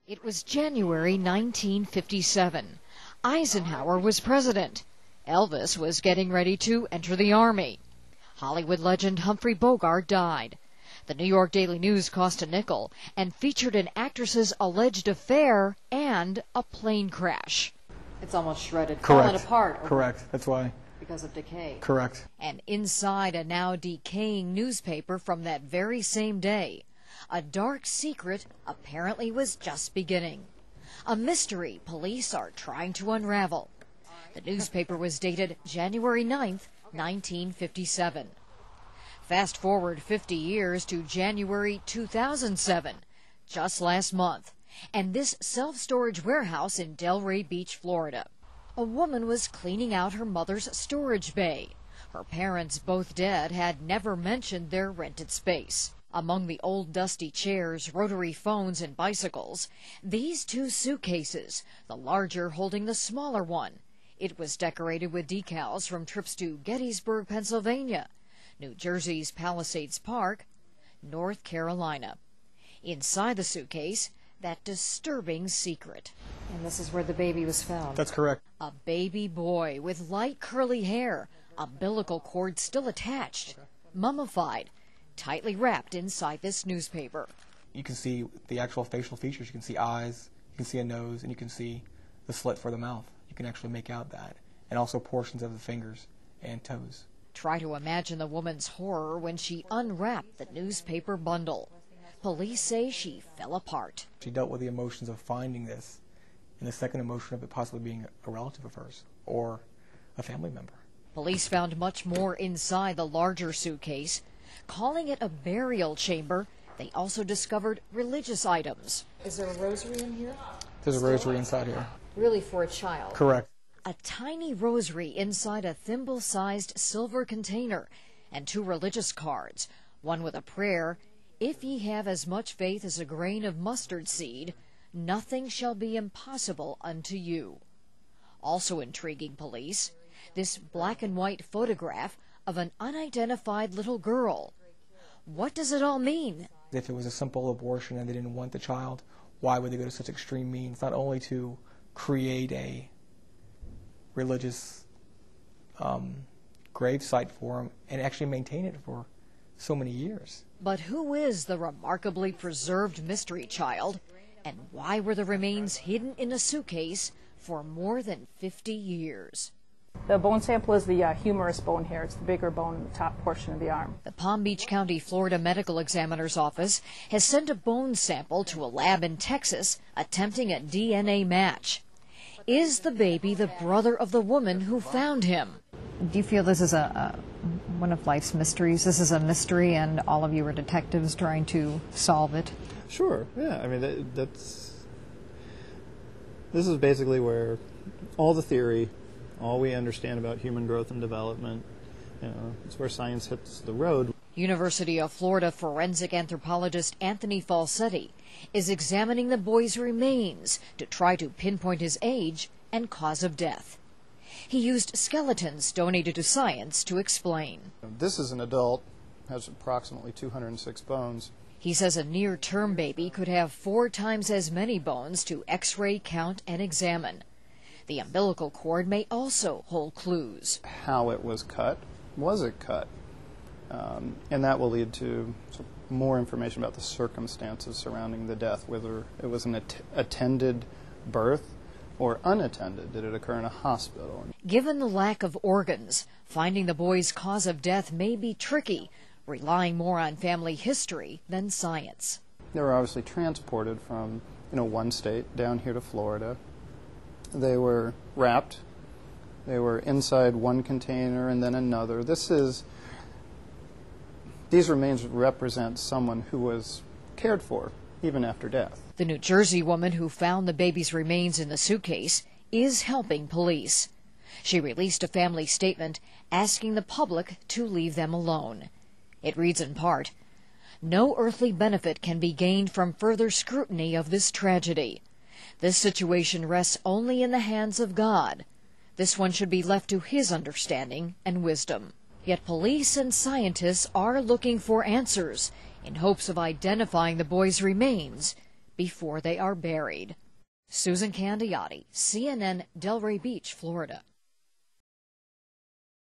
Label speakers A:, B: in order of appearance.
A: It was January 1957. Eisenhower was president. Elvis was getting ready to enter the Army. Hollywood legend Humphrey Bogart died. The New York Daily News cost a nickel and featured an actress's alleged affair and a plane crash. It's almost shredded, falling apart.
B: Correct. That's why.
A: Because of decay.
B: Correct.
A: And inside a now decaying newspaper from that very same day, a dark secret apparently was just beginning. A mystery police are trying to unravel. The newspaper was dated January 9th, 1957. Fast forward 50 years to January 2007, just last month, and this self-storage warehouse in Delray Beach, Florida. A woman was cleaning out her mother's storage bay. Her parents, both dead, had never mentioned their rented space. Among the old dusty chairs, rotary phones, and bicycles, these two suitcases, the larger holding the smaller one. It was decorated with decals from trips to Gettysburg, Pennsylvania, New Jersey's Palisades Park, North Carolina. Inside the suitcase, that disturbing secret. And this is where the baby was found.
B: That's correct.
A: A baby boy with light curly hair, umbilical cord still attached, mummified, tightly wrapped inside this newspaper.
B: You can see the actual facial features. You can see eyes, you can see a nose, and you can see the slit for the mouth. You can actually make out that. And also portions of the fingers and toes.
A: Try to imagine the woman's horror when she unwrapped the newspaper bundle. Police say she fell apart.
B: She dealt with the emotions of finding this, and the second emotion of it possibly being a relative of hers or a family member.
A: Police found much more inside the larger suitcase. Calling it a burial chamber, they also discovered religious items. Is there a rosary in here?
B: There's a rosary inside here.
A: Really, for a child?
B: Correct.
A: A tiny rosary inside a thimble-sized silver container, and two religious cards, one with a prayer, "If ye have as much faith as a grain of mustard seed, nothing shall be impossible unto you." Also intriguing police, this black and white photograph of an unidentified little girl. What does it all mean?
B: If it was a simple abortion and they didn't want the child, why would they go to such extreme means, not only to create a religious grave site for him and actually maintain it for so many years?
A: But who is the remarkably preserved mystery child, and why were the remains hidden in a suitcase for more than 50 years?
C: The bone sample is the humerus bone here. It's the bigger bone in the top portion of the arm.
A: The Palm Beach County, Florida Medical Examiner's Office has sent a bone sample to a lab in Texas attempting a DNA match. Is the baby the brother of the woman who found him?
D: Do you feel this is one of life's mysteries? This is a mystery and all of you are detectives trying to solve it?
E: Sure, yeah. I mean, this is basically where all the theory, all we understand about human growth and development, it's where science hits the road.
A: University of Florida forensic anthropologist Anthony Falsetti is examining the boy's remains to try to pinpoint his age and cause of death. He used skeletons donated to science to explain.
E: This is an adult, has approximately 206 bones.
A: He says a near-term baby could have 4 times as many bones to X-ray, count, and examine. The umbilical cord may also hold clues.
E: How it was cut, was it cut? And that will lead to more information about the circumstances surrounding the death, whether it was an attended birth or unattended. Did it occur in a hospital?
A: Given the lack of organs, finding the boy's cause of death may be tricky, relying more on family history than science.
E: They were obviously transported from one state down here to Florida. They were wrapped. They were inside one container and then another. These remains represent someone who was cared for even after death.
A: The New Jersey woman who found the baby's remains in the suitcase is helping police. She released a family statement asking the public to leave them alone. It reads in part, "No earthly benefit can be gained from further scrutiny of this tragedy. This situation rests only in the hands of God. This one should be left to His understanding and wisdom." Yet police and scientists are looking for answers in hopes of identifying the boy's remains before they are buried. Susan Candiotti, CNN, Delray Beach, Florida.